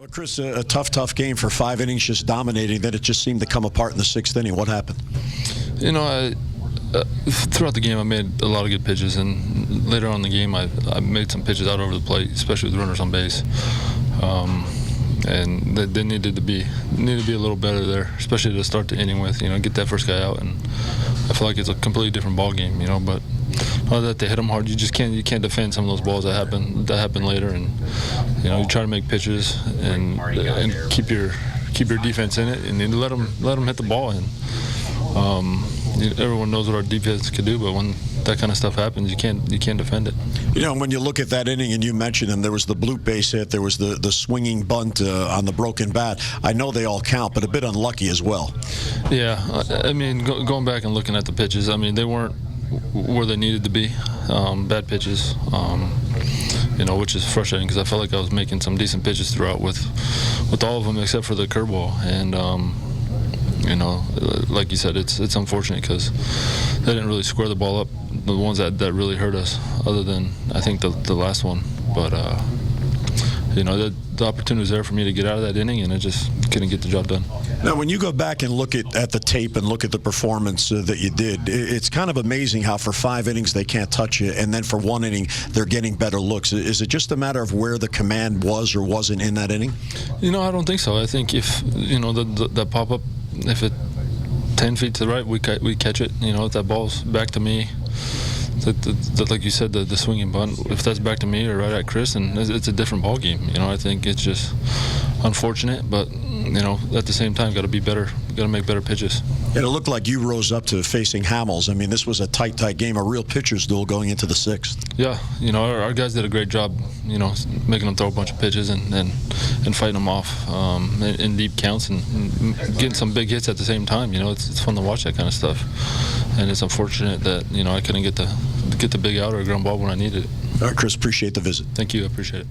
Well, Chris, a tough game for 5 innings, just dominating. Then it just seemed to come apart in the 6th inning. What happened? You know, throughout the game, I made a lot of good pitches, and later on in the game, I made some pitches out over the plate, especially with runners on base. And they needed to be a little better there, especially to start the inning with. You know, get that first guy out, and I feel like it's a completely different ball game. You know, but other than that, they hit them hard. You can't defend some of those balls that happen later, and you know, you try to make pitches and keep your defense in it, and then let them hit the ball. And everyone knows what our defense can do, but when that kind of stuff happens, you can't defend it. You know, when you look at that inning, and you mentioned them, there was the bloop base hit, there was the swinging bunt on the broken bat. I know they all count, but a bit unlucky as well. Yeah, I mean, going back and looking at the pitches, I mean, they weren't where they needed to be. Bad pitches, you know, which is frustrating because I felt like I was making some decent pitches throughout with all of them except for the curveball. And you know, like you said, it's unfortunate because they didn't really square the ball up, the ones that really hurt us, other than I think the last one. But you know, the opportunity was there for me to get out of that inning, and I just couldn't get the job done. Now, when you go back and look at the tape and look at the performance that you did, it's kind of amazing how for 5 innings they can't touch you, and then for 1 inning they're getting better looks. Is it just a matter of where the command was or wasn't in that inning? You know, I don't think so. I think if, you know, that pop-up, if it 10 feet to the right, we catch it. You know, if that ball's back to me, like you said, the swinging bunt, if that's back to me or right at Chris, and it's a different ball game. You know, I think it's just unfortunate, but you know, at the same time, got to be better, got to make better pitches. And it looked like you rose up to facing Hamels. I mean, this was a tight game, a real pitcher's duel going into the 6th. Yeah, you know, our guys did a great job, you know, making them throw a bunch of pitches and fighting them off in deep counts and getting some big hits at the same time. You know, it's fun to watch that kind of stuff. And it's unfortunate that, you know, I couldn't get the big out or a ground ball when I needed it. All right, Chris, appreciate the visit. Thank you, I appreciate it.